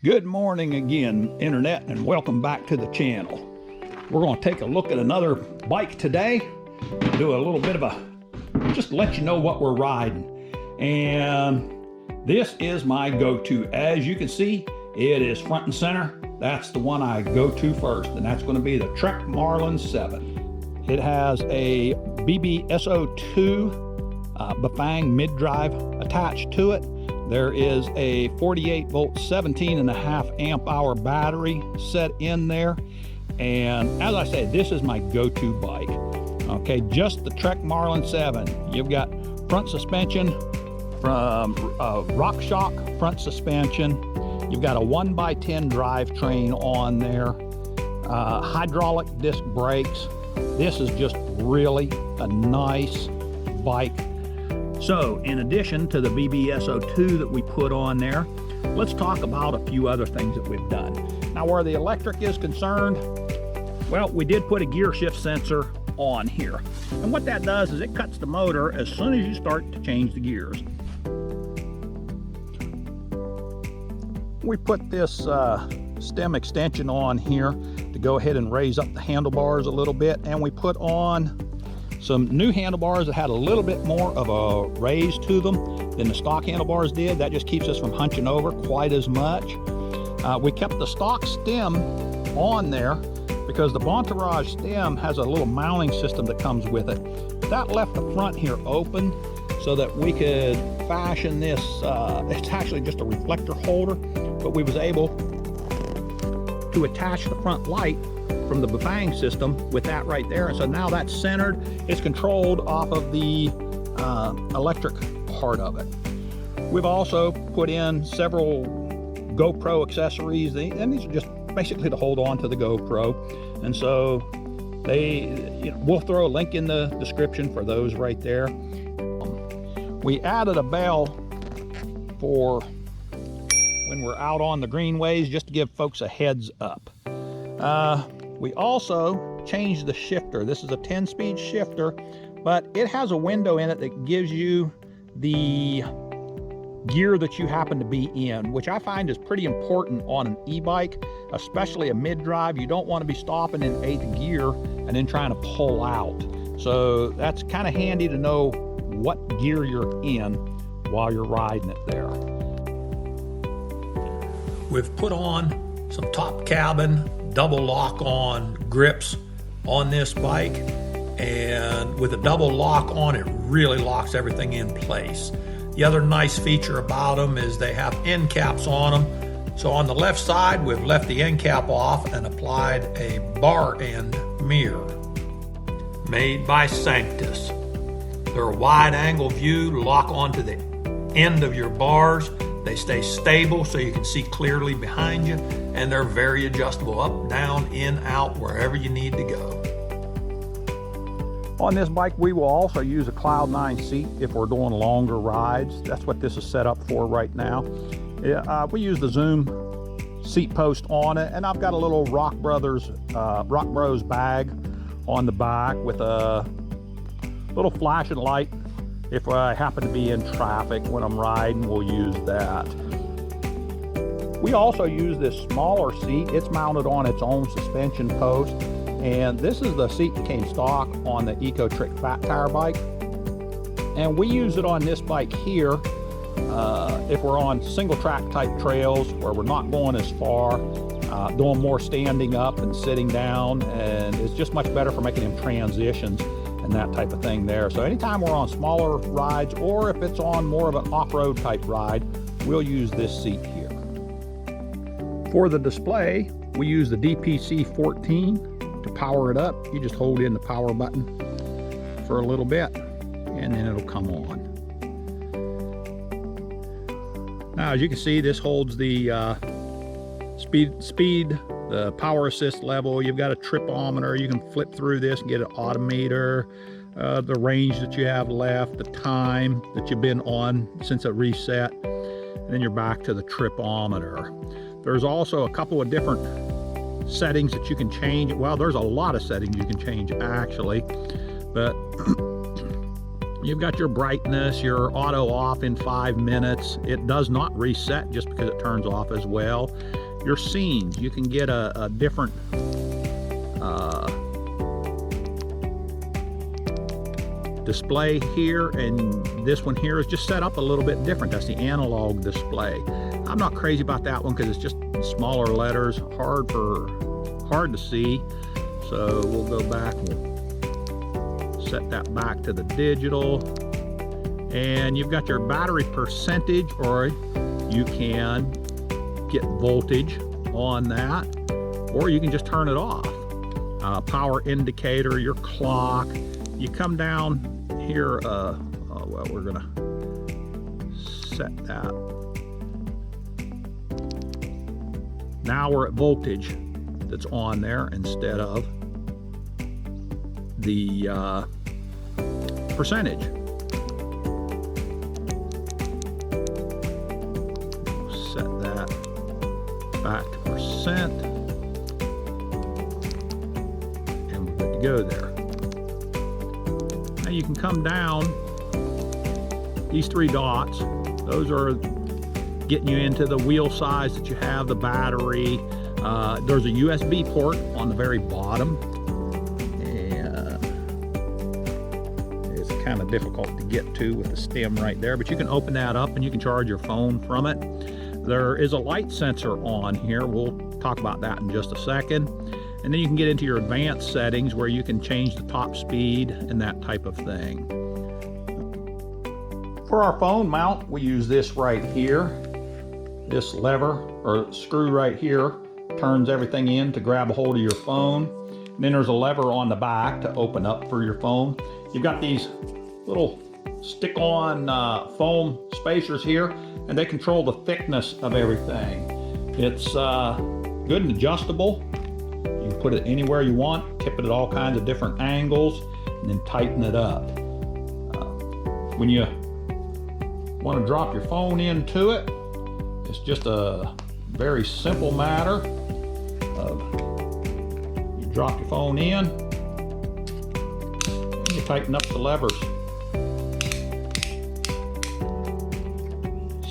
Good morning again, Internet, and welcome back to the channel. We're going to take a look at another bike today, do a little bit of just let you know what we're riding. And this is my go-to. As you can see, it is front and center. That's the one I go to first, and that's going to be the Trek Marlin 7. It has a BBSO2 Bafang mid-drive attached to it. There is a 48 volt 17.5 amp hour battery set in there. And as I said, this is my go-to bike. Okay, just the Trek Marlin 7. You've got front suspension from RockShox front suspension. You've got a 1x10 drivetrain on there. Hydraulic disc brakes. This is just really a nice bike. So, in addition to the BBSO2 that we put on there, let's talk about a few other things that we've done. Now, where the electric is concerned, well, we did put a gear shift sensor on here. And what that does is it cuts the motor as soon as you start to change the gears. We put this stem extension on here to go ahead and raise up the handlebars a little bit, and we put on some new handlebars that had a little bit more of a raise to them than the stock handlebars did. That just keeps us from hunching over quite as much. We kept the stock stem on there because the Bontourage stem has a little mounting system that comes with it. That left the front here open so that we could fashion this. It's actually just a reflector holder, but we was able to attach the front light from the Bafang system with that right there. And so now that's centered. It's controlled off of the electric part of it. We've also put in several GoPro accessories, and these are just basically to hold on to the GoPro. And so we'll throw a link in the description for those right there. We added a bell for when we're out on the greenways, just to give folks a heads up. We also changed the shifter. This is a 10-speed shifter, but it has a window in it that gives you the gear that you happen to be in, which I find is pretty important on an e-bike, especially a mid-drive. You don't want to be stopping in 8th gear and then trying to pull out. So that's kind of handy to know what gear you're in while you're riding it there. We've put on some top cabin double lock on grips on this bike, and with a double lock on, it really locks everything in place. The other nice feature about them is they have end caps on them. So on the left side, we've left the end cap off and applied a bar end mirror made by Sanctus. They're a wide angle view to lock onto the end of your bars. They stay stable so you can see clearly behind you, and they're very adjustable, up, down, in, out, wherever you need to go. On this bike, we will also use a Cloud 9 seat if we're doing longer rides. That's what this is set up for right now. We use the Zoom seat post on it, and I've got a little ROCKBROS bag on the back with a little flashing light. If I happen to be in traffic when I'm riding, we'll use that. We also use this smaller seat. It's mounted on its own suspension post. And this is the seat that came stock on the Eco-Trick Fat Tire bike. And we use it on this bike here if we're on single track type trails where we're not going as far, doing more standing up and sitting down. And it's just much better for making them transitions and that type of thing there. So anytime we're on smaller rides, or if it's on more of an off-road type ride, we'll use this seat here. For the display, we use the DPC-14 to power it up. You just hold in the power button for a little bit and then it'll come on. Now, as you can see, this holds the speed, the power assist level. You've got a tripometer. You can flip through this and get an odometer, the range that you have left, the time that you've been on since it reset, and then you're back to the tripometer. There's also a couple of different settings that you can change. Well, there's a lot of settings you can change actually, but You've got your brightness, your auto off in 5 minutes. It does not reset just because it turns off as well. Your scenes, you can get a different display here, and this one here is just set up a little bit different. That's the analog display. I'm not crazy about that one because it's just smaller letters, hard to see. So we'll go back, we'll set that back to the digital, and you've got your battery percentage, or you can get voltage on that, or you can just turn it off. Power indicator, your clock. You come down here, well, we're gonna set that. Now we're at voltage that's on there instead of the percentage. Set that back to percent, and we're good to go there. Now you can come down, these 3 dots, those are getting you into the wheel size that you have, the battery. There's a USB port on the very bottom, and it's kind of difficult to get to with the stem right there, but you can open that up and you can charge your phone from it. There is a light sensor on here. We'll talk about that in just a second. And then you can get into your advanced settings where you can change the top speed and that type of thing. For our phone mount, we use this right here. This lever or screw right here turns everything in to grab a hold of your phone. And then there's a lever on the back to open up for your phone. You've got these little stick-on foam spacers here, and they control the thickness of everything. It's good and adjustable. You can put it anywhere you want, tip it at all kinds of different angles, and then tighten it up. When you want to drop your phone into it, it's just a very simple matter of you drop your phone in, and you tighten up the levers.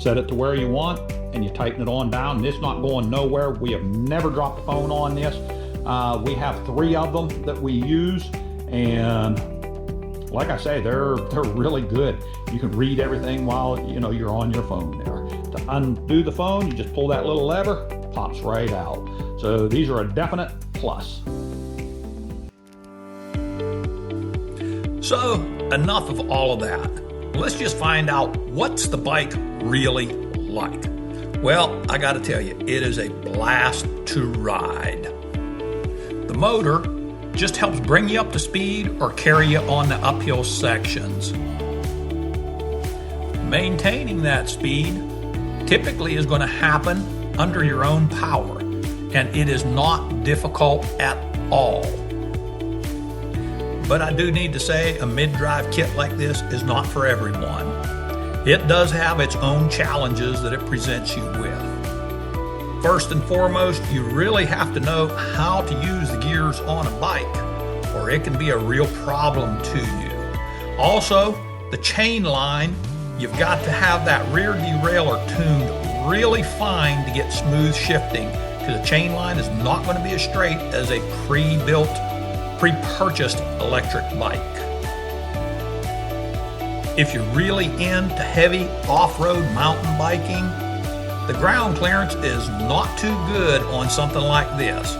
Set it to where you want, and you tighten it on down. It's not going nowhere. We have never dropped a phone on this. We have 3 of them that we use, and like I say, they're really good. You can read everything while you're on your phone there. To undo the phone, you just pull that little lever, pops right out. So these are a definite plus. So enough of all of that. Let's just find out, what's the bike really like? Well, I gotta tell you, it is a blast to ride. The motor just helps bring you up to speed or carry you on the uphill sections. Maintaining that speed typically is going to happen under your own power, and it is not difficult at all. But I do need to say, a mid-drive kit like this is not for everyone. It does have its own challenges that it presents you with. First and foremost, you really have to know how to use the gears on a bike, or it can be a real problem to you. Also, the chain line, you've got to have that rear derailleur tuned really fine to get smooth shifting, because the chain line is not going to be as straight as a pre-built, pre-purchased electric bike. If you're really into heavy off-road mountain biking, the ground clearance is not too good on something like this.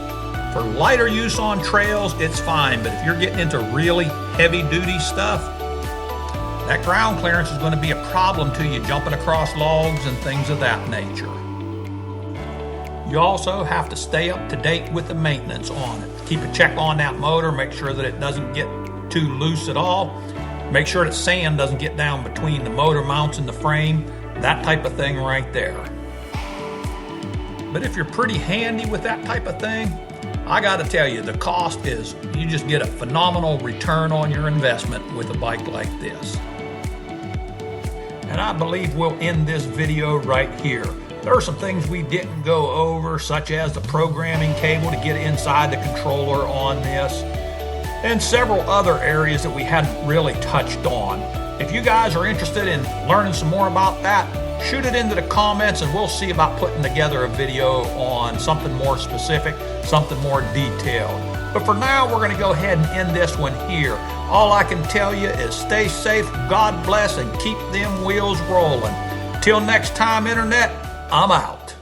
For lighter use on trails, it's fine, but if you're getting into really heavy-duty stuff, that ground clearance is going to be a problem to you jumping across logs and things of that nature. You also have to stay up to date with the maintenance on it. Keep a check on that motor, make sure that it doesn't get too loose at all. Make sure that sand doesn't get down between the motor mounts and the frame, that type of thing right there. But if you're pretty handy with that type of thing, I gotta tell you, the cost is, you just get a phenomenal return on your investment with a bike like this. And I believe we'll end this video right here. There are some things we didn't go over, such as the programming cable to get inside the controller on this, and several other areas that we hadn't really touched on. If you guys are interested in learning some more about that, shoot it into the comments and we'll see about putting together a video on something more specific, something more detailed. But for now, we're going to go ahead and end this one here. All I can tell you is stay safe, God bless, and keep them wheels rolling. Till next time, Internet, I'm out.